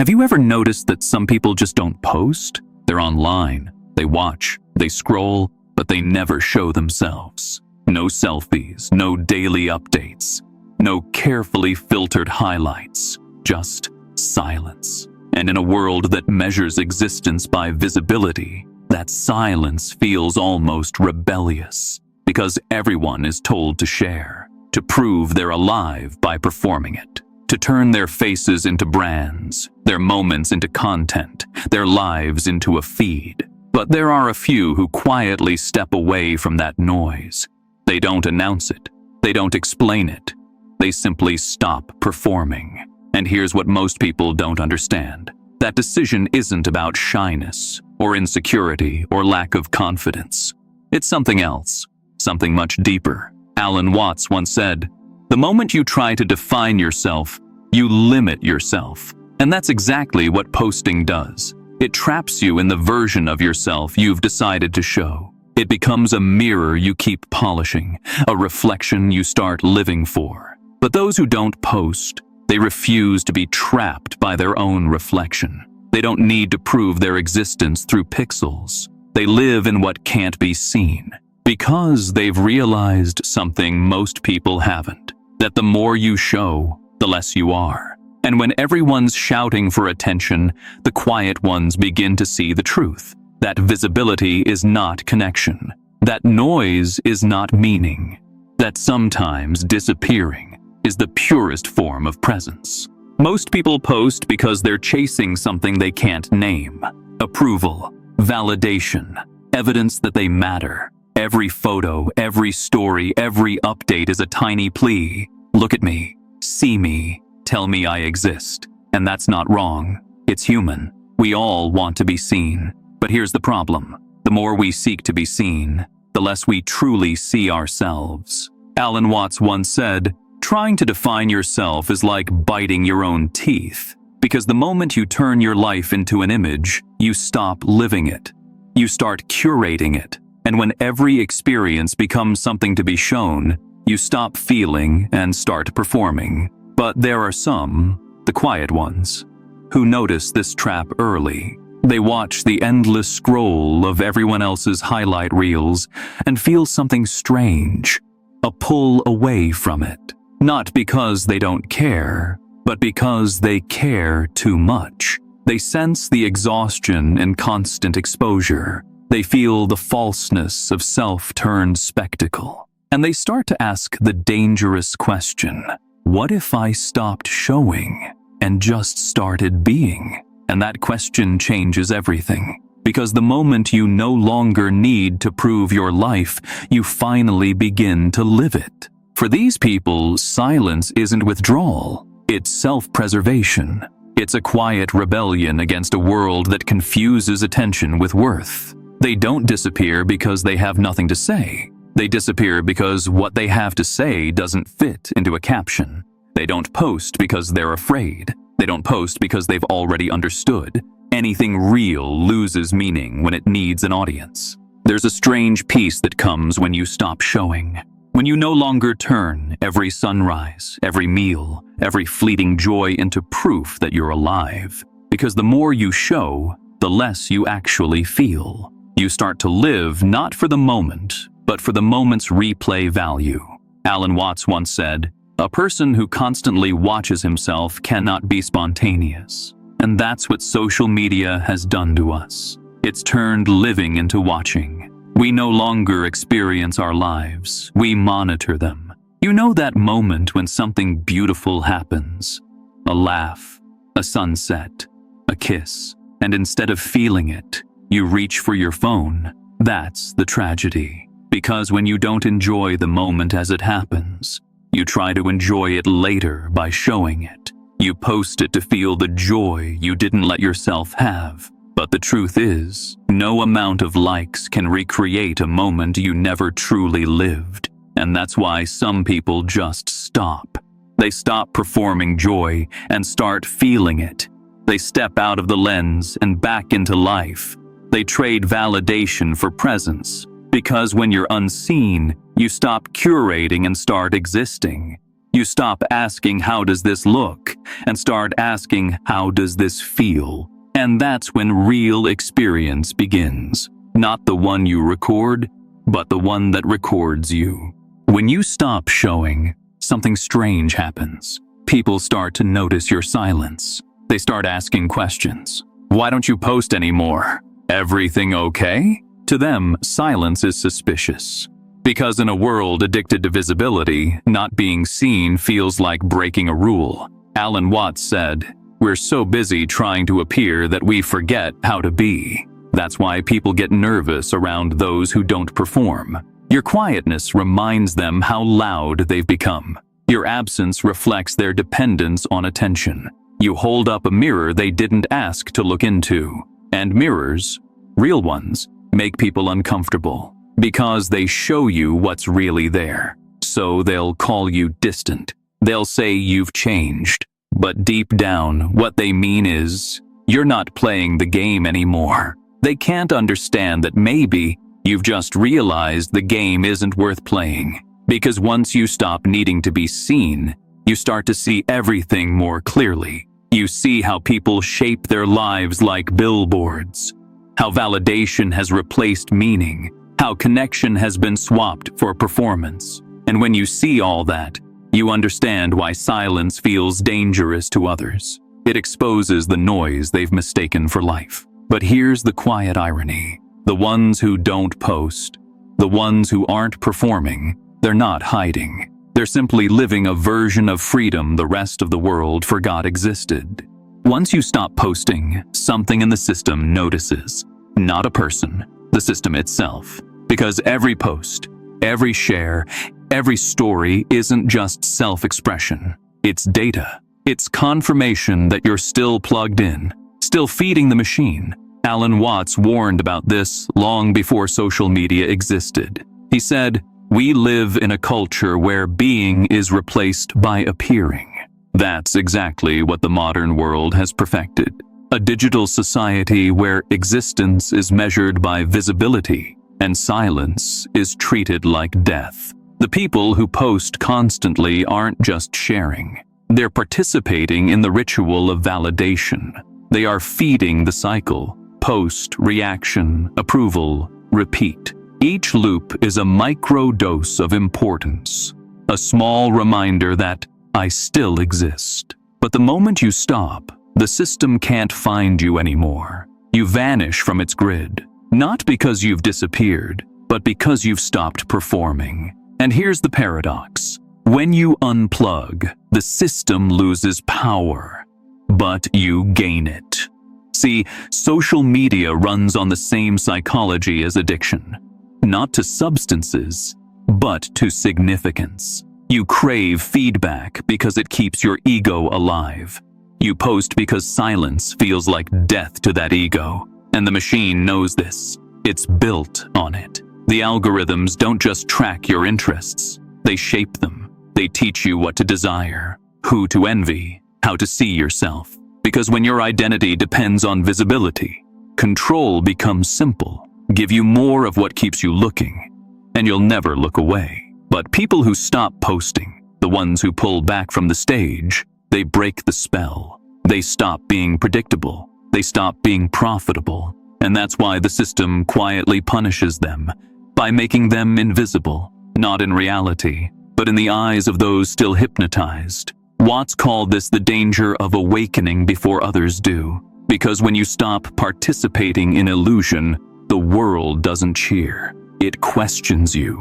Have you ever noticed that some people just don't post? They're online, they watch, they scroll, but they never show themselves. No selfies, no daily updates, no carefully filtered highlights, just silence. And in a world that measures existence by visibility, that silence feels almost rebellious, because everyone is told to share, to prove they're alive by performing it, to turn their faces into brands, their moments into content, their lives into a feed. But there are a few who quietly step away from that noise. They don't announce it. They don't explain it. They simply stop performing. And here's what most people don't understand. That decision isn't about shyness, or insecurity, or lack of confidence. It's something else, something much deeper. Alan Watts once said, "The moment you try to define yourself, you limit yourself." And that's exactly what posting does. It traps you in the version of yourself you've decided to show. It becomes a mirror you keep polishing, a reflection you start living for. But those who don't post, they refuse to be trapped by their own reflection. They don't need to prove their existence through pixels. They live in what can't be seen, because they've realized something most people haven't, that the more you show, the less you are. And when everyone's shouting for attention, the quiet ones begin to see the truth. That visibility is not connection. That noise is not meaning. That sometimes disappearing is the purest form of presence. Most people post because they're chasing something they can't name. Approval, validation, evidence that they matter. Every photo, every story, every update is a tiny plea. Look at me, see me, tell me I exist. And that's not wrong. It's human. We all want to be seen. But here's the problem. The more we seek to be seen, the less we truly see ourselves. Alan Watts once said, "Trying to define yourself is like biting your own teeth, because the moment you turn your life into an image, you stop living it. You start curating it. And when every experience becomes something to be shown, you stop feeling and start performing." But there are some, the quiet ones, who notice this trap early. They watch the endless scroll of everyone else's highlight reels and feel something strange, a pull away from it. Not because they don't care, but because they care too much. They sense the exhaustion and constant exposure. They feel the falseness of self-turned spectacle. And they start to ask the dangerous question, what if I stopped showing and just started being? And that question changes everything. Because the moment you no longer need to prove your life, you finally begin to live it. For these people, silence isn't withdrawal. It's self-preservation. It's a quiet rebellion against a world that confuses attention with worth. They don't disappear because they have nothing to say. They disappear because what they have to say doesn't fit into a caption. They don't post because they're afraid. They don't post because they've already understood. Anything real loses meaning when it needs an audience. There's a strange peace that comes when you stop showing. When you no longer turn every sunrise, every meal, every fleeting joy into proof that you're alive. Because the more you show, the less you actually feel. You start to live not for the moment, but for the moment's replay value. Alan Watts once said, "A person who constantly watches himself cannot be spontaneous." And that's what social media has done to us. It's turned living into watching. We no longer experience our lives. We monitor them. You know that moment when something beautiful happens? A laugh, a sunset, a kiss. And instead of feeling it, you reach for your phone. That's the tragedy. Because when you don't enjoy the moment as it happens, you try to enjoy it later by showing it. You post it to feel the joy you didn't let yourself have. But the truth is, no amount of likes can recreate a moment you never truly lived. And that's why some people just stop. They stop performing joy and start feeling it. They step out of the lens and back into life. They trade validation for presence. Because when you're unseen, you stop curating and start existing. You stop asking, how does this look? And start asking, how does this feel? And that's when real experience begins. Not the one you record, but the one that records you. When you stop showing, something strange happens. People start to notice your silence. They start asking questions. Why don't you post anymore? Everything okay? To them, silence is suspicious. Because in a world addicted to visibility, not being seen feels like breaking a rule. Alan Watts said, "We're so busy trying to appear that we forget how to be." That's why people get nervous around those who don't perform. Your quietness reminds them how loud they've become. Your absence reflects their dependence on attention. You hold up a mirror they didn't ask to look into. And mirrors, real ones, make people uncomfortable because they show you what's really there. So they'll call you distant. They'll say you've changed. But deep down, what they mean is, you're not playing the game anymore. They can't understand that maybe you've just realized the game isn't worth playing. Because once you stop needing to be seen, you start to see everything more clearly. You see how people shape their lives like billboards, how validation has replaced meaning, how connection has been swapped for performance. And when you see all that, you understand why silence feels dangerous to others. It exposes the noise they've mistaken for life. But here's the quiet irony. The ones who don't post, the ones who aren't performing, they're not hiding. They're simply living a version of freedom the rest of the world forgot existed. Once you stop posting, something in the system notices. Not a person, the system itself. Because every post, every share, every story isn't just self-expression. It's data. It's confirmation that you're still plugged in, still feeding the machine. Alan Watts warned about this long before social media existed. He said, "We live in a culture where being is replaced by appearing." That's exactly what the modern world has perfected. A digital society where existence is measured by visibility and silence is treated like death. The people who post constantly aren't just sharing. They're participating in the ritual of validation. They are feeding the cycle. Post, reaction, approval, repeat. Each loop is a micro-dose of importance, a small reminder that I still exist. But the moment you stop, the system can't find you anymore. You vanish from its grid, not because you've disappeared, but because you've stopped performing. And here's the paradox. When you unplug, the system loses power, but you gain it. See, social media runs on the same psychology as addiction. Not to substances, but to significance. You crave feedback because it keeps your ego alive. You post because silence feels like death to that ego. And the machine knows this. It's built on it. The algorithms don't just track your interests. They shape them. They teach you what to desire, who to envy, how to see yourself. Because when your identity depends on visibility, control becomes simple. Give you more of what keeps you looking, and you'll never look away. But people who stop posting, the ones who pull back from the stage, they break the spell. They stop being predictable. They stop being profitable. And that's why the system quietly punishes them by making them invisible, not in reality, but in the eyes of those still hypnotized. Watts called this the danger of awakening before others do. Because when you stop participating in illusion, the world doesn't cheer. It questions you.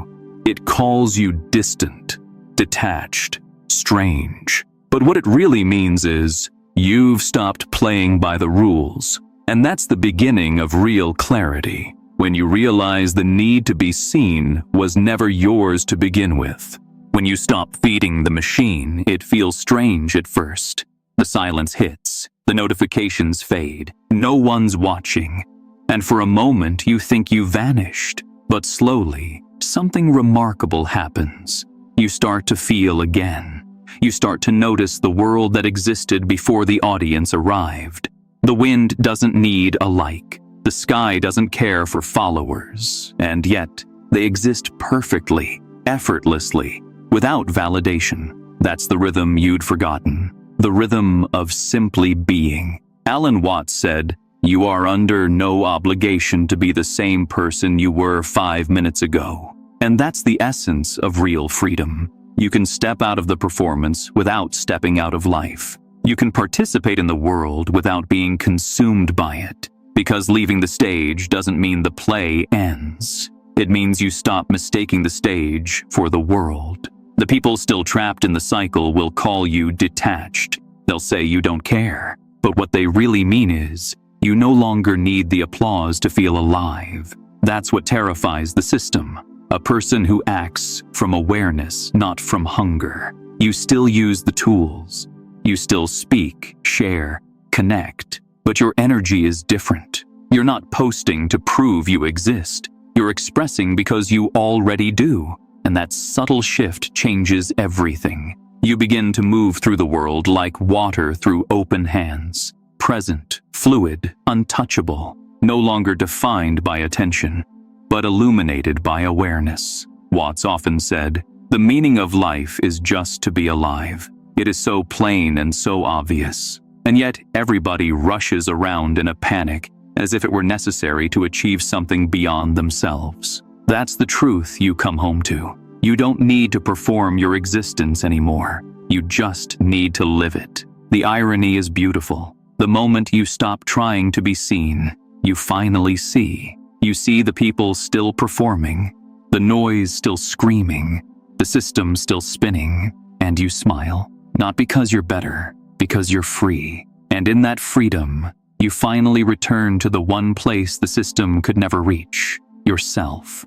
It calls you distant, detached, strange. But what it really means is, you've stopped playing by the rules. And that's the beginning of real clarity, when you realize the need to be seen was never yours to begin with. When you stop feeding the machine, it feels strange at first. The silence hits, the notifications fade, no one's watching. And for a moment you think you vanished. But slowly, something remarkable happens. You start to feel again. You start to notice the world that existed before the audience arrived. The wind doesn't need a like. The sky doesn't care for followers. And yet, they exist perfectly, effortlessly, without validation. That's the rhythm you'd forgotten. The rhythm of simply being. Alan Watts said, "You are under no obligation to be the same person you were 5 minutes ago." And that's the essence of real freedom. You can step out of the performance without stepping out of life. You can participate in the world without being consumed by it. Because leaving the stage doesn't mean the play ends. It means you stop mistaking the stage for the world. The people still trapped in the cycle will call you detached. They'll say you don't care. But what they really mean is, you no longer need the applause to feel alive. That's what terrifies the system. A person who acts from awareness, not from hunger. You still use the tools. You still speak, share, connect. But your energy is different. You're not posting to prove you exist. You're expressing because you already do. And that subtle shift changes everything. You begin to move through the world like water through open hands. Present, fluid, untouchable. No longer defined by attention, but illuminated by awareness. Watts often said, "The meaning of life is just to be alive." It is so plain and so obvious. And yet everybody rushes around in a panic, as if it were necessary to achieve something beyond themselves. That's the truth you come home to. You don't need to perform your existence anymore. You just need to live it. The irony is beautiful. The moment you stop trying to be seen, you finally see. You see the people still performing, the noise still screaming, the system still spinning, and you smile. Not because you're better, because you're free. And in that freedom, you finally return to the one place the system could never reach, yourself.